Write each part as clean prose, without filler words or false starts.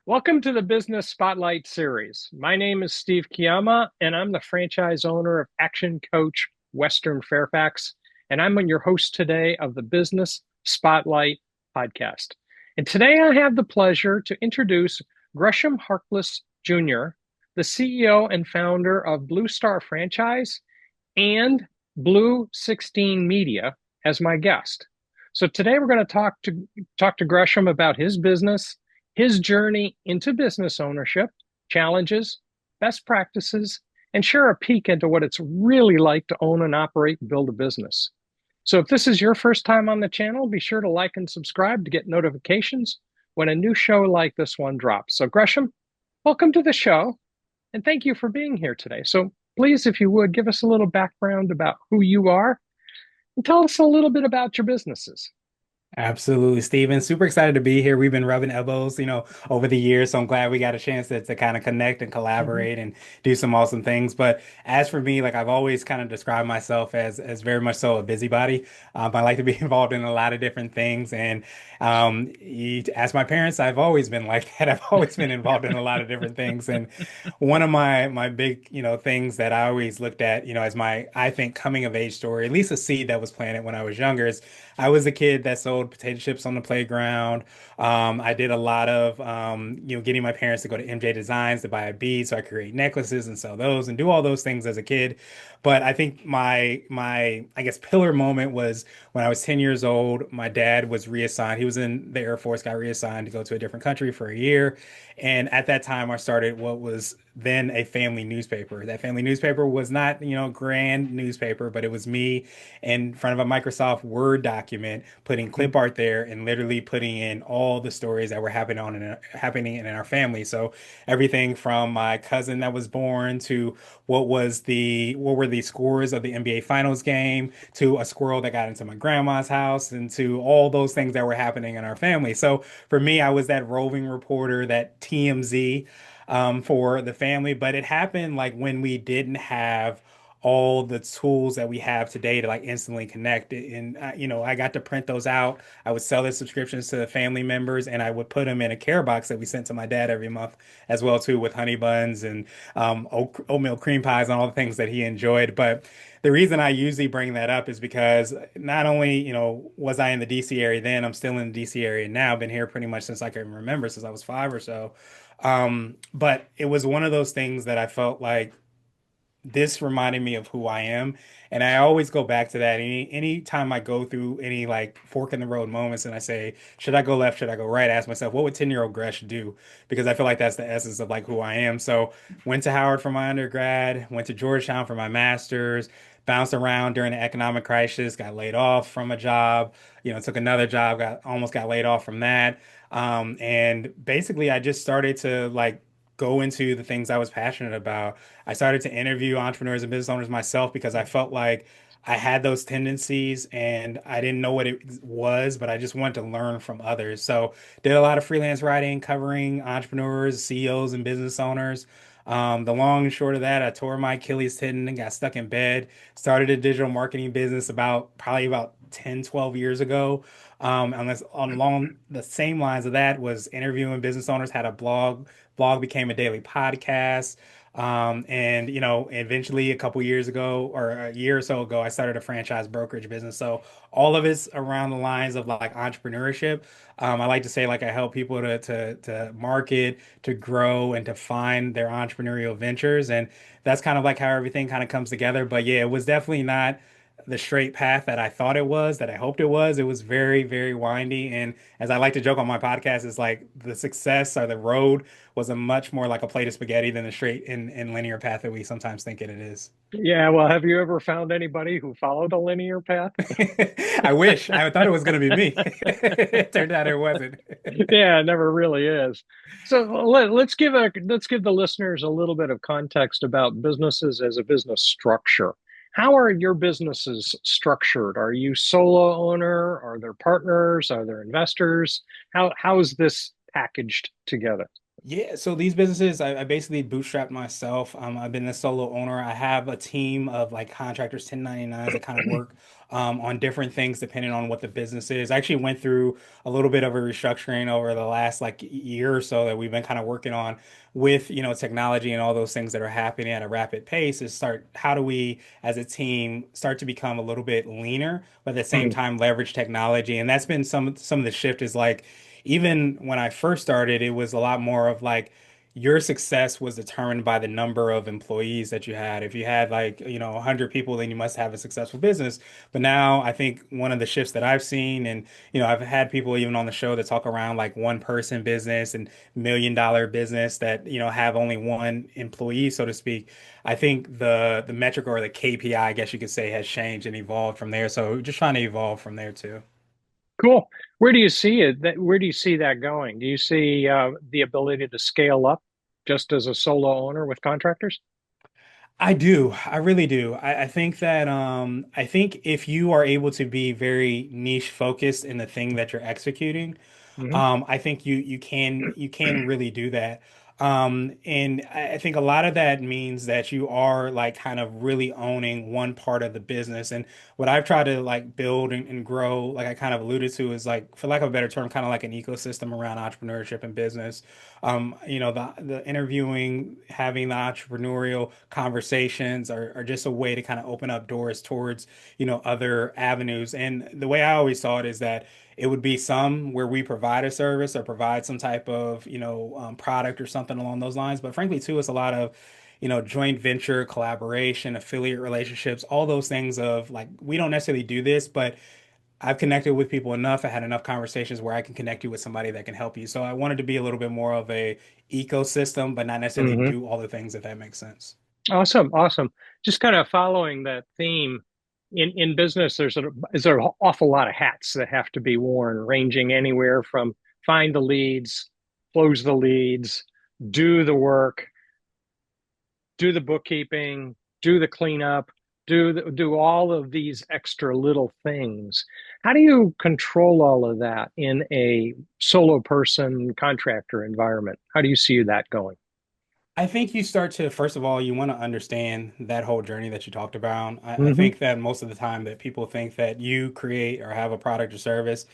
Welcome to the Business Spotlight series. My name is Steve Kiyama, and I'm the franchise owner of Action Coach Western Fairfax. And I'm your host today of the Business Spotlight podcast. And today I have the pleasure to introduce Gresham Harkless Jr., the CEO and founder of Blue Star Franchise and Blue 16 Media, as my guest. So today we're going to talk to Gresham about his business, his journey into business ownership, challenges, best practices, and share a peek into what it's really like to own and operate and build a business. So if this is your first time on the channel, be sure to like and subscribe to get notifications when a new show like this one drops. So Gresham, welcome to the show, and thank you for being here today. So please, if you would, give us a little background about who you are and tell us a little bit about your businesses. Absolutely, Steven. Super excited to be here. We've been rubbing elbows, over the years. So I'm glad we got a chance to kind of connect and Mhm. collaborate and do some awesome things. But as for me, like I've always kind of described myself as very much so a busybody. I like to be involved in a lot of different things. And you ask my parents, I've always been like that. I've always been involved in a lot of different things. And one of my big, things that I always looked at, as my, I think, coming of age story, at least a seed that was planted when I was younger, is I was a kid that sold potato chips on the playground. I did a lot of, getting my parents to go to MJ Designs to buy a bead so I could create necklaces and sell those and do all those things as a kid. But I think my I guess pillar moment was when I was 10 years old. My dad was reassigned. He was in the Air Force, got reassigned to go to a different country for a year. And at that time, I started what was then a family newspaper. That family newspaper was not, grand newspaper, but it was me in front of a Microsoft Word document, putting clip art there and literally putting in all the stories that were happening in our family. So everything from my cousin that was born to what were the scores of the NBA Finals game to a squirrel that got into my grandma's house and to all those things that were happening in our family. So for me, I was that roving reporter, that TMZ for the family. But it happened like when we didn't have all the tools that we have today to like instantly connect it. And, I got to print those out. I would sell the subscriptions to the family members and I would put them in a care box that we sent to my dad every month as well too, with honey buns and oatmeal cream pies and all the things that he enjoyed. But the reason I usually bring that up is because not only, was I in the DC area then, I'm still in the DC area now. Been here pretty much since I can remember, since I was five or so. But it was one of those things that I felt like this reminded me of who I am. And I always go back to that. Any time I go through any like fork in the road moments and I say, should I go left? Should I go right? I ask myself, what would 10-year-old Gresh do? Because I feel like that's the essence of like who I am. So went to Howard for my undergrad, went to Georgetown for my master's, bounced around during the economic crisis, got laid off from a job, took another job, got laid off from that. And basically I just started to like go into the things I was passionate about. I started to interview entrepreneurs and business owners myself because I felt like I had those tendencies and I didn't know what it was, but I just wanted to learn from others. So did a lot of freelance writing, covering entrepreneurs, CEOs, and business owners. The long and short of that, I tore my Achilles tendon and got stuck in bed. Started a digital marketing business probably about 10, 12 years ago. Along the same lines of that was interviewing business owners, had a blog became a daily podcast. And eventually a couple years ago or a year or so ago, I started a franchise brokerage business. So all of it's around the lines of like entrepreneurship. I like to say like I help people to market, to grow, and to find their entrepreneurial ventures. And that's kind of like how everything kind of comes together. But yeah, it was definitely not the straight path that I thought it was, that I hoped it was. It was very, very windy. And as I like to joke on my podcast, it's like the success or the road was a much more like a plate of spaghetti than the straight and linear path that we sometimes think it is. Yeah, well, have you ever found anybody who followed a linear path? I wish. I thought it was going to be me. It turned out it wasn't. Yeah, it never really is. So let's give the listeners a little bit of context about businesses as a business structure. How are your businesses structured? Are you solo owner? Are there partners? Are there investors? How is this packaged together? Yeah, so these businesses, I basically bootstrapped myself. I've been a solo owner. I have a team of like contractors, 1099s that kind of work on different things depending on what the business is. I actually went through a little bit of a restructuring over the last like year or so that we've been kind of working on with, technology and all those things that are happening at a rapid pace is start, how do we as a team start to become a little bit leaner, but at the same Mhm. time leverage technology. And that's been some of the shift is like even when I first started, it was a lot more of like your success was determined by the number of employees that you had. If you had like, 100 people, then you must have a successful business. But now I think one of the shifts that I've seen, and, I've had people even on the show that talk around like one person business and $1 million business that, have only one employee, so to speak. I think the metric or the KPI, I guess you could say, has changed and evolved from there. So just trying to evolve from there too. Cool. Where do you see it? Where do you see that going? Do you see the ability to scale up just as a solo owner with contractors? I do. I really do. I think that I think if you are able to be very niche focused in the thing that you're executing, Hmm. I think you can really do that. And I think a lot of that means that you are like kind of really owning one part of the business. And what I've tried to like build and grow, like I kind of alluded to, is like, for lack of a better term, kind of like an ecosystem around entrepreneurship and business. The interviewing, having the entrepreneurial conversations are just a way to kind of open up doors towards, other avenues. And the way I always saw it is that it would be some where we provide a service or provide some type of, product or something along those lines. But frankly, too, it's a lot of, joint venture, collaboration, affiliate relationships, all those things of like, we don't necessarily do this, but I've connected with people enough. I had enough conversations where I can connect you with somebody that can help you. So I wanted to be a little bit more of a ecosystem, but not necessarily Hmm. do all the things, if that makes sense. Awesome, awesome. Just kind of following that theme in business, there's an awful lot of hats that have to be worn, ranging anywhere from find the leads, close the leads, do the work, do the bookkeeping, do the cleanup, do all of these extra little things. How do you control all of that in a solo person contractor environment? How do you see that going? I think you start to, first of all, you want to understand that whole journey that you talked about. I Hmm. think that most of the time that people think that you create or have a product or service,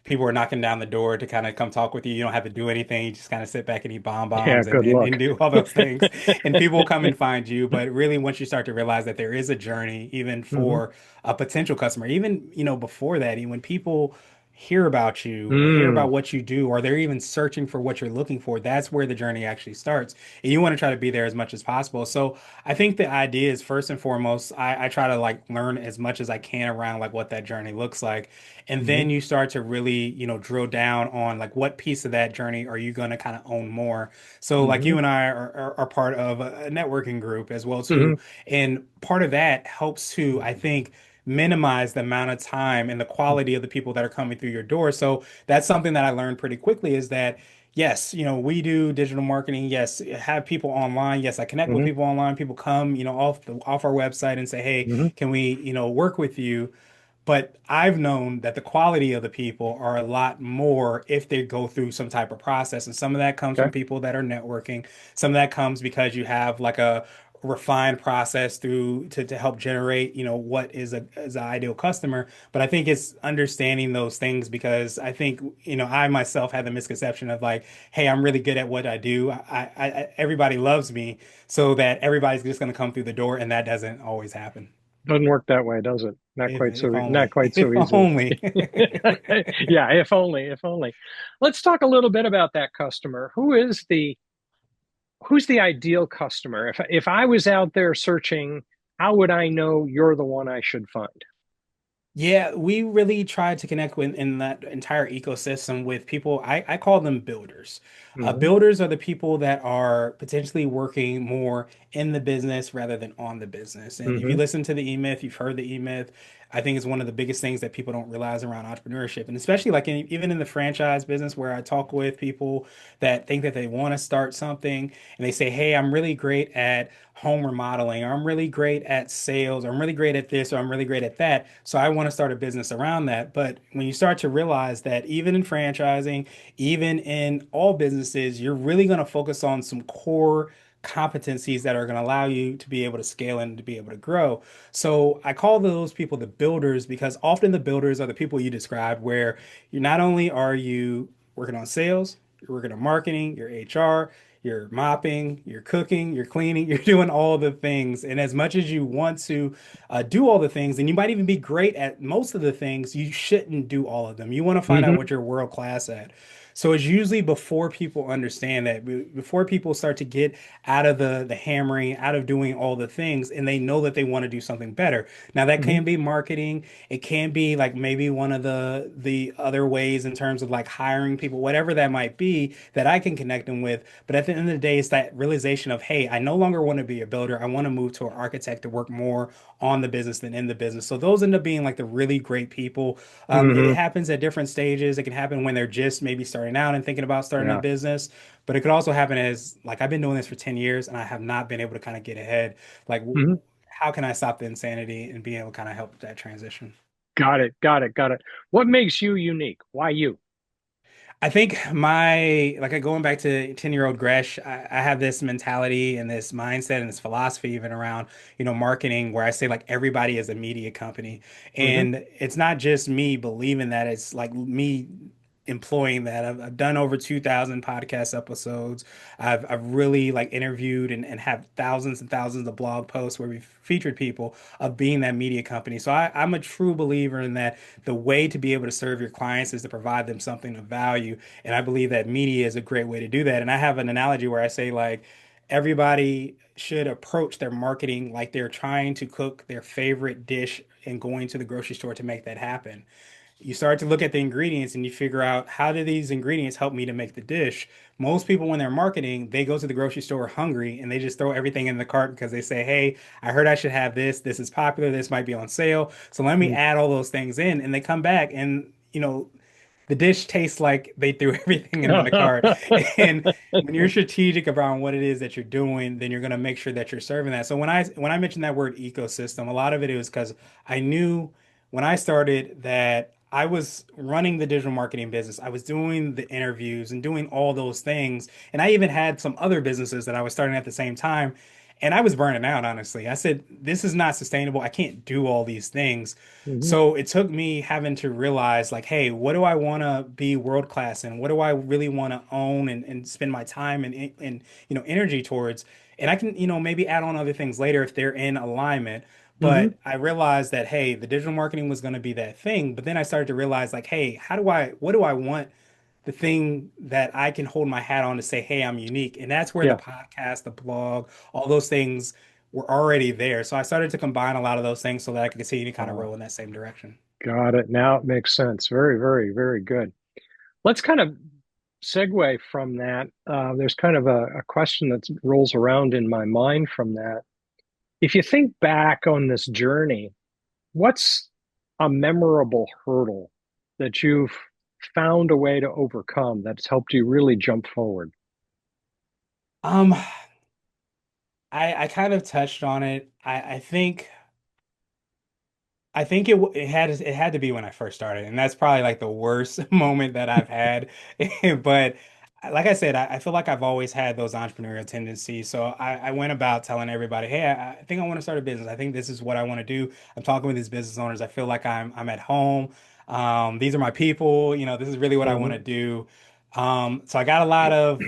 people are knocking down the door to kind of come talk with you. You don't have to do anything. You just kind of sit back and eat Yeah, bonbons and, good and, luck. and do all those things. And people will come and find you. But really, once you start to realize that there is a journey, even Hmm. for a potential customer, even, before that, even when people hear about you or hear Mm. about what you do, or they're even searching for what you're looking for, that's where the journey actually starts. And you want to try to be there as much as possible. So I think the idea is first and foremost, I try to like learn as much as I can around like what that journey looks like. And Hmm. then you start to really, drill down on like what piece of that journey are you going to kind of own more. So like Hmm. you and I are part of a networking group as well too. Hmm. And part of that helps to, I think, minimize the amount of time and the quality of the people that are coming through your door. So that's something that I learned pretty quickly is that yes, we do digital marketing. Yes, have people online. Yes, I connect with Hmm. people online. People come, off our website and say, "Hey, Hmm. can we, work with you?" But I've known that the quality of the people are a lot more if they go through some type of process. And some of that comes from Okay. people that are networking. Some of that comes because you have like a refined process through to help generate, what is an ideal customer. But I think it's understanding those things because I think, I myself had the misconception of like, hey, I'm really good at what I do. Everybody loves me, so that everybody's just going to come through the door, and that doesn't always happen. Doesn't work that way, does it? If Not only. quite so If easily. only. Yeah, if only, if only. Let's talk a little bit about that customer. Who's the ideal customer? If I was out there searching, how would I know you're the one I should find? Yeah, we really tried to connect with in that entire ecosystem with people. I call them builders. Hmm. Builders are the people that are potentially working more in the business rather than on the business. And if you Hmm. listen to the E-Myth, you've heard the E-Myth. I think is one of the biggest things that people don't realize around entrepreneurship. And especially like even in the franchise business where I talk with people that think that they want to start something and they say, "Hey, I'm really great at home remodeling, or I'm really great at sales, or I'm really great at this, or I'm really great at that. So I want to start a business around that." But when you start to realize that even in franchising, even in all businesses, you're really going to focus on some core competencies that are going to allow you to be able to scale and to be able to grow. So I call those people the builders because often the builders are the people you described, where you not only are you working on sales, you're working on marketing, your HR, you're mopping, you're cooking, you're cleaning, you're doing all the things. And as much as you want to do all the things, and you might even be great at most of the things, you shouldn't do all of them. You want to find out Hmm. what you're world class at. So it's usually before people understand that, before people start to get out of the hammering, out of doing all the things, and they know that they want to do something better. Now that Hmm. can be marketing. It can be like maybe one of the other ways in terms of like hiring people, whatever that might be that I can connect them with. But at the end of the day, it's that realization of, hey, I no longer want to be a builder. I want to move to an architect to work more on the business than in the business. So those end up being like the really great people. It Hmm. happens at different stages. It can happen when they're just maybe starting out and thinking about starting a Yeah. business, but it could also happen as like I've been doing this for 10 years and I have not been able to kind of get ahead. Like, Hmm. how can I stop the insanity and be able to kind of help that transition? Got it. Got it. Got it. What makes you unique? Why you? I think going back to 10-year-old Gresh, I have this mentality and this mindset and this philosophy even around, marketing where I say like everybody is a media company. Hmm. And it's not just me believing that, it's like me employing that. I've done over 2,000 podcast episodes. I've really like interviewed and have thousands and thousands of blog posts where we've featured people of being that media company. So I'm a true believer in that the way to be able to serve your clients is to provide them something of value. And I believe that media is a great way to do that. And I have an analogy where I say like everybody should approach their marketing like they're trying to cook their favorite dish and going to the grocery store to make that happen. You start to look at the ingredients and you figure out, how do these ingredients help me to make the dish? Most people, when they're marketing, they go to the grocery store hungry and they just throw everything in the cart because they say, "Hey, I heard I should have this. This is popular. This might be on sale. So let me add all those things in." And they come back and, the dish tastes like they threw everything in the cart. And when you're strategic around what it is that you're doing, then you're going to make sure that you're serving that. So when I mentioned that word ecosystem, a lot of it was because I knew when I started that I was running the digital marketing business. I was doing the interviews and doing all those things. And I even had some other businesses that I was starting at the same time. And I was burning out, honestly. I said, this is not sustainable. I can't do all these things. Hmm. So it took me having to realize, like, hey, what do I want to be world class in? What do I really want to own and spend my time and energy towards? And I can, maybe add on other things later if they're in alignment. Hmm. But I realized that, hey, the digital marketing was going to be that thing. But then I started to realize, like, hey, what do I want? The thing that I can hold my hat on to say, hey, I'm unique. And that's where the Yeah. podcast, the blog, all those things were already there. So I started to combine a lot of those things so that I could continue to kind of Oh, roll in that same direction. got it. Now it makes sense. Very, very, very good. Let's kind of segue from that. There's kind of a question that rolls around in my mind from that. If you think back on this journey, what's a memorable hurdle that you've found a way to overcome that's helped you really jump forward? Um, I kind of touched on it. I think it had to be when I first started, and that's probably like the worst moment that I've had. But like I said, I feel like I've always had those entrepreneurial tendencies. So I went about telling everybody, hey, I think I want to start a business. I think this is what I want to do. I'm talking with these business owners. I feel like I'm at home. These are my people. This is really what I want to Hmm. do. So I got a lot of,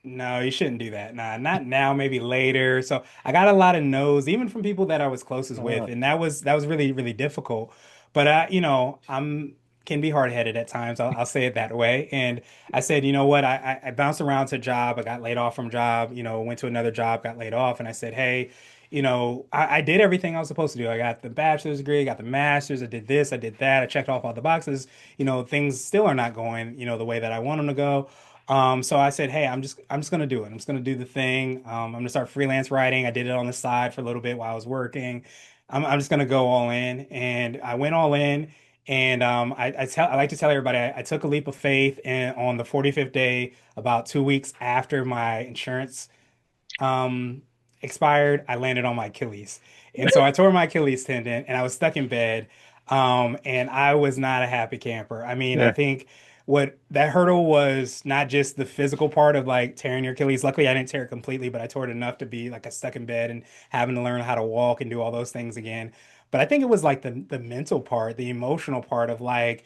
no, you shouldn't do that. Nah, not now, maybe later. So I got a lot of no's, even from people that I was closest with, Uh, and that was really, really difficult. But I'm can be hard-headed at times. I'll say it that way. And I said, you know what? I bounced around to a job. I got laid off from job. Went to another job, got laid off, and I said, hey, I did everything I was supposed to do. I got the bachelor's degree, I got the master's, I did this, I did that, I checked off all the boxes. Things still are not going, the way that I want them to go. So I said, hey, I'm just gonna do it. I'm just gonna do the thing. I'm gonna start freelance writing. I did it on the side for a little bit while I was working. I'm just gonna go all in, and I went all in. And I like to tell everybody I took a leap of faith, and on the 45th day, about 2 weeks after my insurance um expired, I landed on my Achilles. And so I tore my Achilles tendon and I was stuck in bed. And I was not a happy camper. I mean, I Yeah. think what that hurdle was not just the physical part of like tearing your Achilles. Luckily, I didn't tear it completely, but I tore it enough to be like a stuck in bed and having to learn how to walk and do all those things again. But I think it was like the mental part, the emotional part of like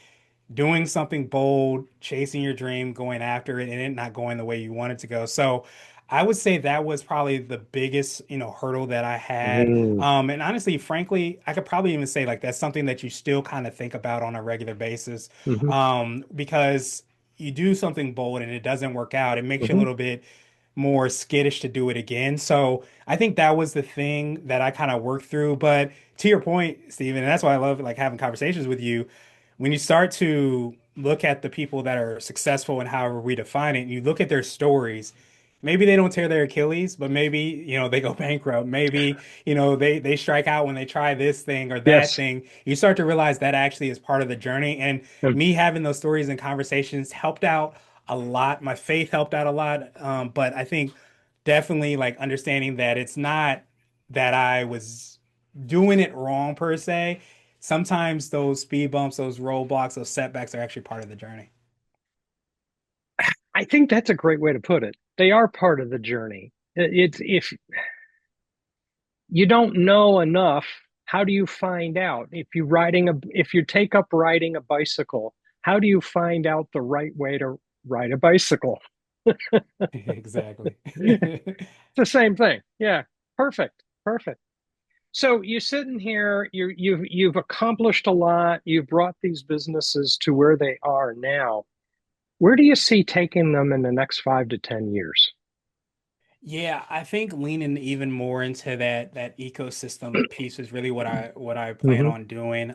doing something bold, chasing your dream, going after it, and it not going the way you want it to go. So I would say that was probably the biggest, hurdle that I had. Mm-hmm. And honestly, frankly, I could probably even say like that's something that you still kind of think about on a regular basis. Because you do something bold and it doesn't work out, it makes you a Hmm. little bit more skittish to do it again. So I think that was the thing that I kind of worked through. But to your point, Steven, and that's why I love like having conversations with you. When you start to look at the people that are successful and however we define it, and you look at their stories, maybe they don't tear their Achilles, but maybe, they go bankrupt. Maybe, they strike out when they try this thing or that Yes. thing. You start to realize that actually is part of the journey. And Mm-hmm. me having those stories and conversations helped out a lot. My faith helped out a lot. But I think definitely like understanding that it's not that I was doing it wrong per se. Sometimes those speed bumps, those roadblocks, those setbacks are actually part of the journey. I think that's a great way to put it. They are part of the journey. It's if you don't know enough, how do you find out? If you take up riding a bicycle, how do you find out the right way to ride a bicycle? Exactly. It's the same thing. Yeah. Perfect. Perfect. So you're sitting here, you've accomplished a lot. You've brought these businesses to where they are now. Where do you see taking them in the next 5 to 10 years? Yeah, I think leaning even more into that ecosystem piece is really what I plan Hmm. on doing.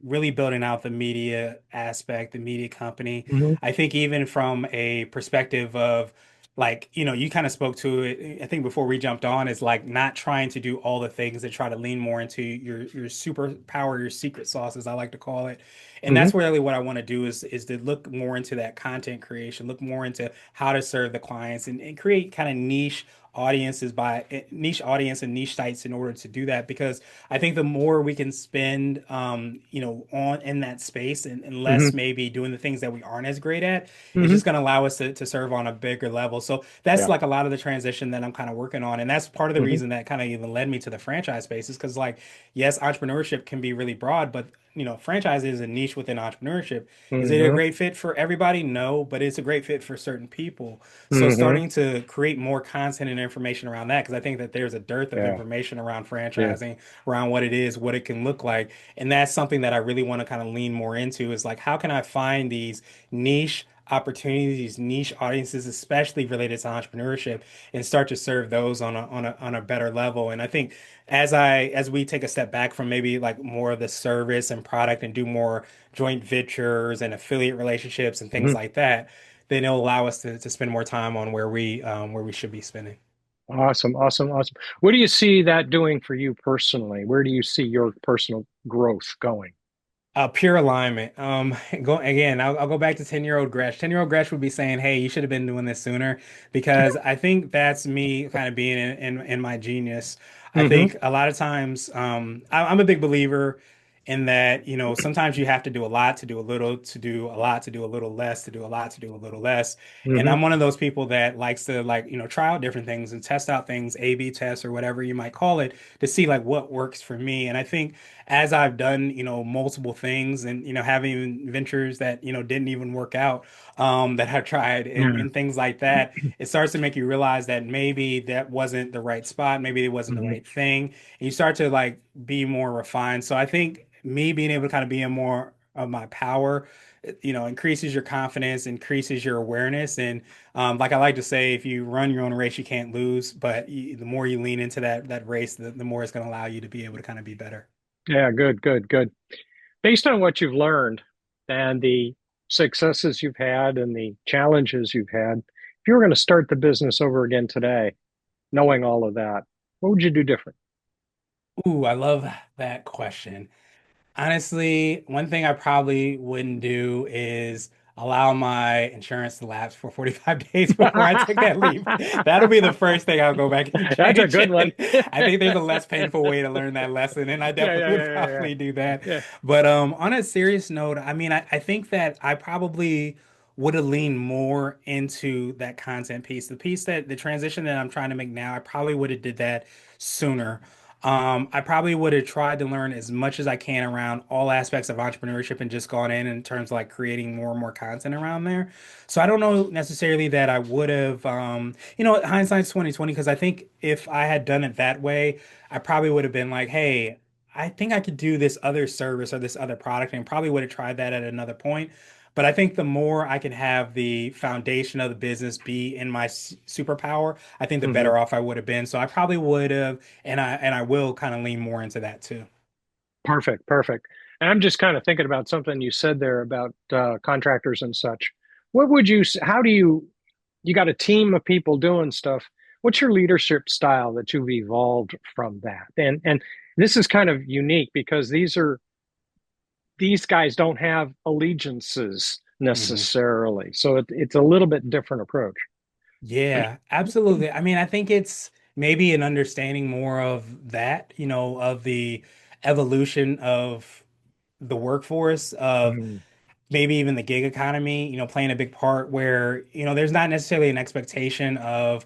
Really building out the media aspect, the media company. Hmm. I think even from a perspective of like, you kind of spoke to it, I think before we jumped on, is like not trying to do all the things that try to lean more into your superpower, your secret sauce, as I like to call it. And Hmm. that's really what I want to do is to look more into that content creation, look more into how to serve the clients and create kind of niche audience and niche sites in order to do that. Because I think the more we can spend, on in that space and less Hmm. maybe doing the things that we aren't as great at, it's Hmm. just going to allow us to serve on a bigger level. So that's Yeah. like a lot of the transition that I'm kind of working on. And that's part of the Hmm. reason that kind of even led me to the franchise space is because like, yes, entrepreneurship can be really broad, but franchise is a niche within entrepreneurship. Is it a Hmm. great fit for everybody? No, but it's a great fit for certain people. So Hmm. starting to create more content and information around that, because I think that there's a dearth of Yeah. information around Yeah. franchising, around what it is, what it can look like. And that's something that I really want to kind of lean more into is like, how can I find these niche opportunities, these niche audiences, especially related to entrepreneurship, and start to serve those on a better level. And I think as we take a step back from maybe like more of the service and product and do more joint ventures and affiliate relationships and things Hmm. like that, then it'll allow us to spend more time on where we should be spending. Awesome. Awesome. Awesome. What do you see that doing for you personally? Where do you see your personal growth going? Pure alignment. Go again. I'll go back to 10-year-old Gresh. 10-year-old Gresh would be saying, "Hey, you should have been doing this sooner," because I think that's me kind of being in my genius. I Hmm. think a lot of times, I'm a big believer in that. Sometimes you have to do a lot to do a little, to do a lot to do a little less, to do a lot to do a little less. And Hmm. I'm one of those people that likes to like try out different things and test out things, A/B tests or whatever you might call it, to see like what works for me. And I think as I've done, multiple things and, having ventures that, didn't even work out, that I've tried Yeah. and things like that, it starts to make you realize that maybe that wasn't the right spot. Maybe it wasn't the Hmm. right thing. And you start to like be more refined. So I think me being able to kind of be in more of my power, increases your confidence, increases your awareness. And like I like to say, if you run your own race, you can't lose. But the more you lean into that race, the more it's going to allow you to be able to kind of be better. Yeah. Good. Good. Good. Based on what you've learned and the successes you've had and the challenges you've had, if you were going to start the business over again today, knowing all of that, what would you do different? Ooh, I love that question. Honestly, one thing I probably wouldn't do is allow my insurance to lapse for 45 days before I take that leave. That'll be the first thing I'll go back and That's a change. good one. I think there's a less painful way to learn that lesson, and I Yeah, definitely yeah, would yeah, yeah, probably do that. yeah. But on a serious note, I mean, I think that I probably would have leaned more into that content piece. The piece that the transition that I'm trying to make now, I probably would have did that sooner. I probably would have tried to learn as much as I can around all aspects of entrepreneurship and just gone in terms of like creating more and more content around there. So I don't know necessarily that I would have, hindsight's 2020 because I think if I had done it that way, I probably would have been like, hey, I think I could do this other service or this other product and probably would have tried that at another point. But I think the more I can have the foundation of the business be in my superpower, I think the Mhm. better off I would have been. So I probably would have and I will kind of lean more into that too. Perfect, perfect. And I'm just kind of thinking about something you said there about contractors and such. What would how do you got a team of people doing stuff? What's your leadership style that you've evolved from that? And this is kind of unique because these guys don't have allegiances Hmm. necessarily. So it's a little bit different approach. Yeah, absolutely. I mean, I think it's maybe an understanding more of that, of the evolution of the workforce, of Mm, maybe even the gig economy, playing a big part where, there's not necessarily an expectation of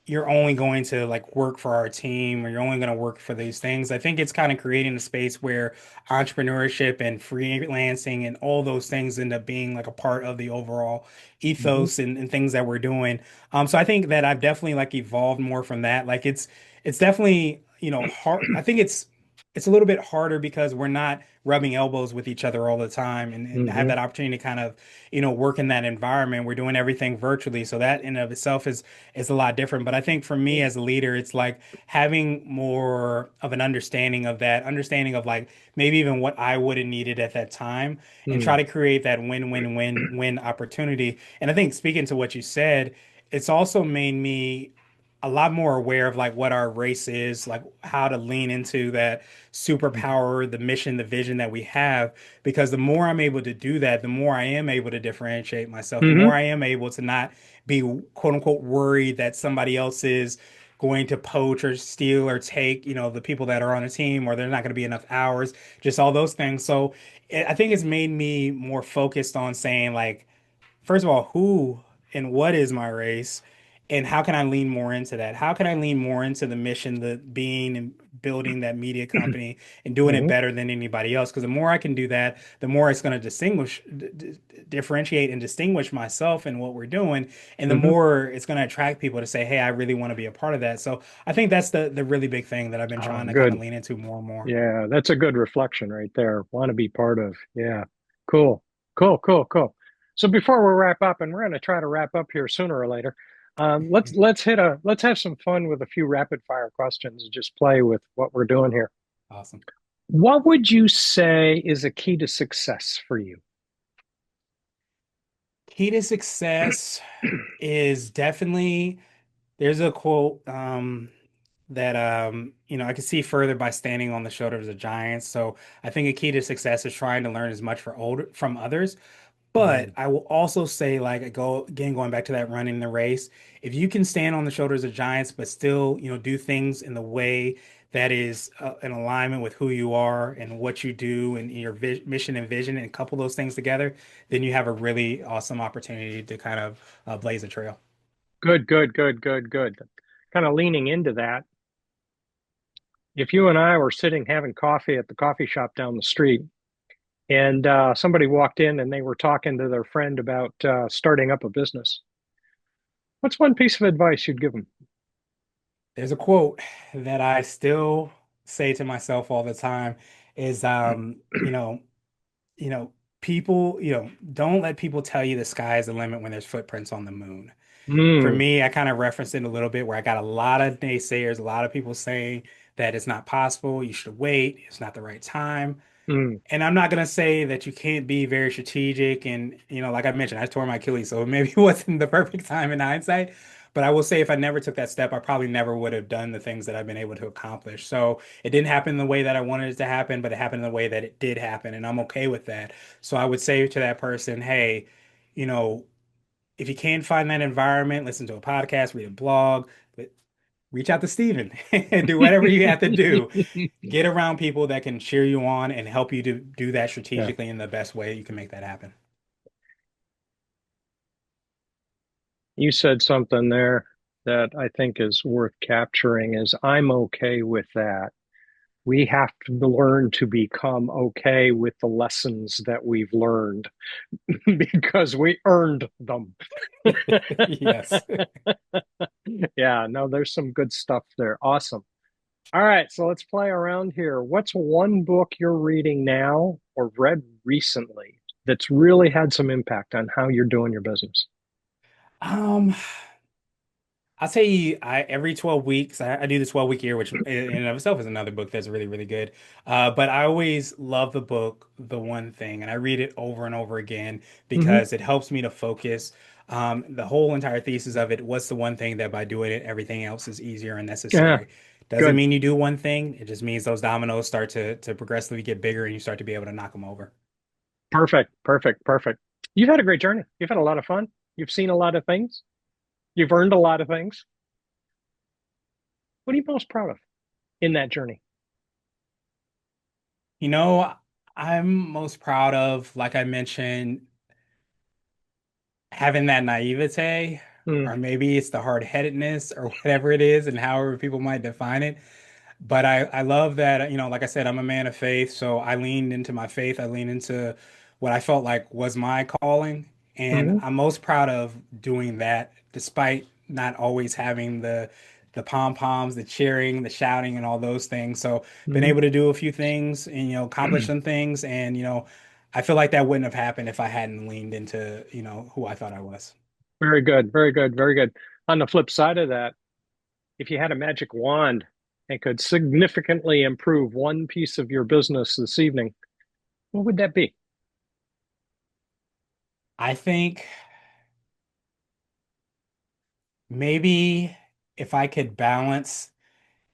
you're only going to like work for our team or you're only going to work for these things. I think it's kind of creating a space where entrepreneurship and freelancing and all those things end up being like a part of the overall mhm, ethos and things that we're doing. So I think that I've definitely like evolved more from that. Like it's definitely, hard. I think it's a little bit harder because we're not rubbing elbows with each other all the time and have mhm, that opportunity to kind of, work in that environment. We're doing everything virtually. So that in and of itself is a lot different. But I think for me as a leader, it's like having more of an understanding of that, understanding of like maybe even what I would have needed at that time and try mm, to create that win-win-win-win opportunity. And I think speaking to what you said, it's also made me a lot more aware of like what our race is, like how to lean into that superpower, the mission, the vision that we have. Because the more I'm able to do that, the more I am able to differentiate myself, the more mhm, I am able to not be quote unquote worried that somebody else is going to poach or steal or take, the people that are on a team or there's not going to be enough hours, just all those things. So I think it's made me more focused on saying like, first of all, who and what is my race? And how can I lean more into that? How can I lean more into the mission, the being and building that media company and doing it mhm, better than anybody else? Because the more I can do that, the more it's going to differentiate and distinguish myself and what we're doing. And the mhm. more it's going to attract people to say, hey, I really want to be a part of that. So I think that's the really big thing that I've been Oh, trying to kind of good. lean into more and more. Yeah, that's a good reflection right there. Want to be part of. Yeah. Cool. Cool, cool, cool. So before we wrap up, and we're going to try to wrap up here sooner or later, let's have some fun with a few rapid fire questions and just play with what we're doing here. Awesome. What would you say is a key to success for you? Key to success is definitely there's a quote that I can see further by standing on the shoulders of giants. So I think a key to success is trying to learn as much from others. But Mm, I will also say, like, going back to that running the race, if you can stand on the shoulders of giants, but still, do things in the way that is in alignment with who you are and what you do and your vi mission and vision, and couple those things together, then you have a really awesome opportunity to kind of blaze a trail. good, good, good, good, good. Kind of leaning into that. If you and I were sitting having coffee at the coffee shop down the street, and somebody walked in and they were talking to their friend about starting up a business. What's one piece of advice you'd give them? There's a quote that I still say to myself all the time is, you know, people, don't let people tell you the sky is the limit when there's footprints on the moon. For Mm, me, I kind of referenced it a little bit where I got a lot of naysayers, a lot of people saying that it's not possible, you should wait, it's not the right time. mm, And I'm not gonna say that you can't be very strategic and like I mentioned, I tore my Achilles, so maybe it wasn't the perfect time in hindsight. But I will say if I never took that step, I probably never would have done the things that I've been able to accomplish. So it didn't happen the way that I wanted it to happen, but it happened the way that it did happen, and I'm okay with that. So I would say to that person, hey, you know, if you can't find that environment, listen to a podcast, read a blog, but reach out to Steven and do whatever you have to do. Get around people that can cheer you on and help you to do that Yeah. strategically in the best way you can make that happen. You said something there that I think is worth capturing is I'm okay with that. We have to learn to become okay with the lessons that we've learned because we earned them. Yes. Yeah, no, there's some good stuff there. Awesome. All right, so let's play around here. What's one book you're reading now or read recently that's really had some impact on how you're doing your business? Um, I'll tell you, I every 12 weeks, I do the 12-week year, which in and of itself is another book that's really, really good. But I always love the book, The One Thing, and I read it over and over again Hmm. because it helps me to focus. The whole entire thesis of it, what's the one thing that by doing it, everything else is easier and Yeah, necessary. Doesn't good. mean you do one thing, it just means those dominoes start to progressively get bigger and you start to be able to knock them over. Perfect, perfect, perfect. You've had a great journey. You've had a lot of fun. You've seen a lot of things. You've earned a lot of things. What are you most proud of in that journey? You know, I'm most proud of, like I mentioned, having that naivete, Mm, or maybe it's the hard-headedness or whatever it is, and however people might define it. But I love that, like I said, I'm a man of faith, so I leaned into my faith. I leaned into what I felt like was my calling, and mm, I'm most proud of doing that, despite not always having the pom-poms, the cheering, the shouting, and all those things. So been mm. able to do a few things and accomplish some things, and I feel like that wouldn't have happened if I hadn't leaned into who I thought I was. Very good, very good, very good. On the flip side of that, if you had a magic wand and could significantly improve one piece of your business this evening, what would that be? I think maybe if I could balance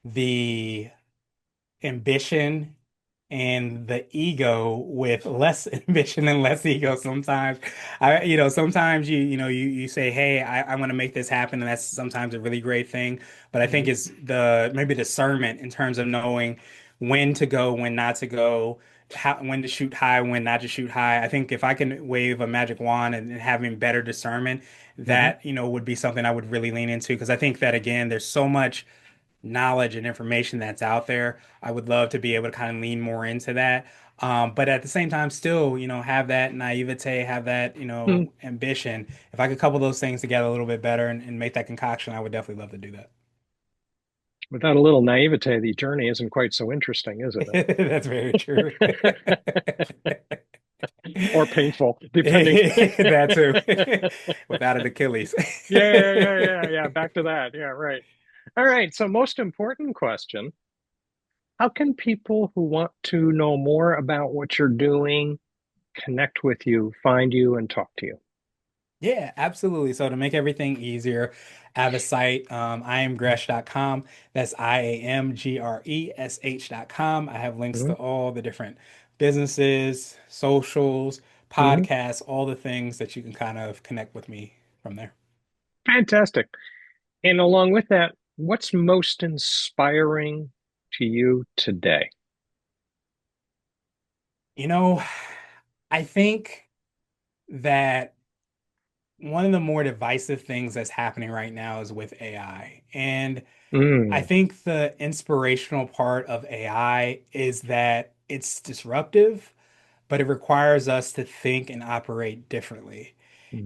the ambition and the ego with less ambition and less ego sometimes. Sometimes you say, hey, I want to make this happen, and that's sometimes a really great thing. But I think Mhm, it's the maybe discernment in terms of knowing when to go, when not to go, when to shoot high, when not to shoot high. I think if I can wave a magic wand and having better discernment, mhm, that would be something I would really lean into because I think that again, there's so much knowledge and information that's out there. I would love to be able to kind of lean more into that. But at the same time, still, have that naivete, have that, mm. ambition. If I could couple those things together a little bit better and make that concoction, I would definitely love to do that. Without a little naivete, the journey isn't quite so interesting, is That's very true. it? Or painful, depending. That too. Without an Achilles. Yeah. Back to that. Yeah, right. All right. So, most important question, how can people who want to know more about what you're doing connect with you, find you, and talk to you? Yeah, absolutely. So to make everything easier, I have a site, iamgresh.com. That's IAMGRESH.com. I have links to Mhm, all the different businesses, socials, mhm. podcasts, all the things that you can kind of connect with me from there. Fantastic. And along with that, what's most inspiring to you today? You know, I think that one of the more divisive things that's happening right now is with AI. And I Mm, think the inspirational part of AI is that it's disruptive, but it requires us to think and operate differently.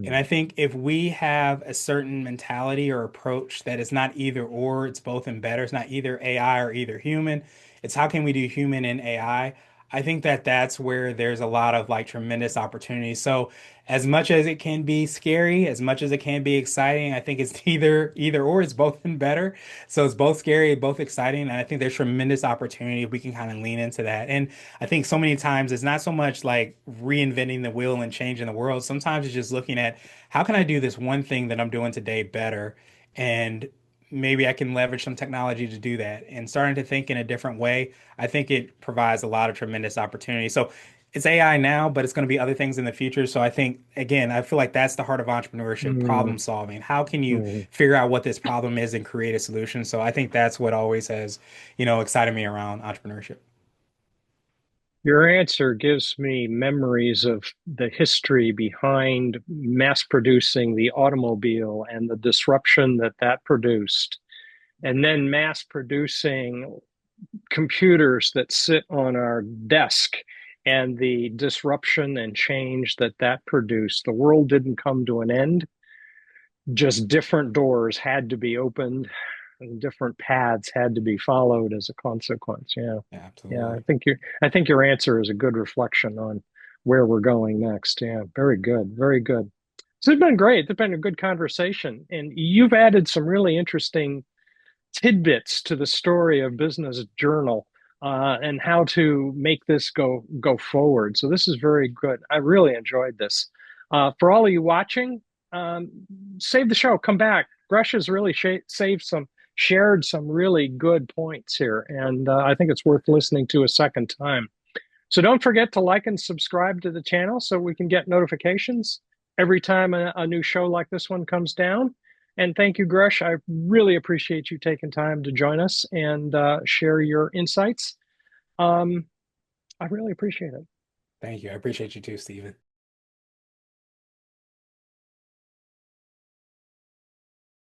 And mm, I think if we have a certain mentality or approach that is not either or, it's both and better, it's not either AI or either human, it's how can we do human and AI? I think that that's where there's a lot of like tremendous opportunity. So as much as it can be scary, as much as it can be exciting, I think it's either or, it's both and better. So it's both scary, both exciting, and I think there's tremendous opportunity if we can kind of lean into that. And I think so many times it's not so much like reinventing the wheel and changing the world. Sometimes it's just looking at how can I do this one thing that I'm doing today better and maybe I can leverage some technology to do that. And starting to think in a different way, I think it provides a lot of tremendous opportunity. So it's AI now, but it's going to be other things in the future. So I think, again, I feel like that's the heart of entrepreneurship, Mm, problem solving. How can you mm. figure out what this problem is and create a solution? So I think that's what always has, excited me around entrepreneurship. Your answer gives me memories of the history behind mass producing the automobile and the disruption that that produced, and then mass producing computers that sit on our desk and the disruption and change that that produced. The world didn't come to an end, just different doors had to be opened and different paths had to be followed as a consequence. Yeah. Yeah, Yeah, absolutely. I think your answer is a good reflection on where we're going next. Yeah, very good. Very good. So it's been great. It's been a good conversation. And you've added some really interesting tidbits to the story of Business Journal and how to make this go forward. So this is very good. I really enjoyed this. For all of you watching, um, save the show. Come back. Gresh has really shared some really good points here, and I think it's worth listening to a second time. So don't forget to like and subscribe to the channel so we can get notifications every time a new show like this one comes down. And thank you, Gresh. I really appreciate you taking time to join us and share your insights. I really appreciate it. Thank you. I appreciate you too, Stephen.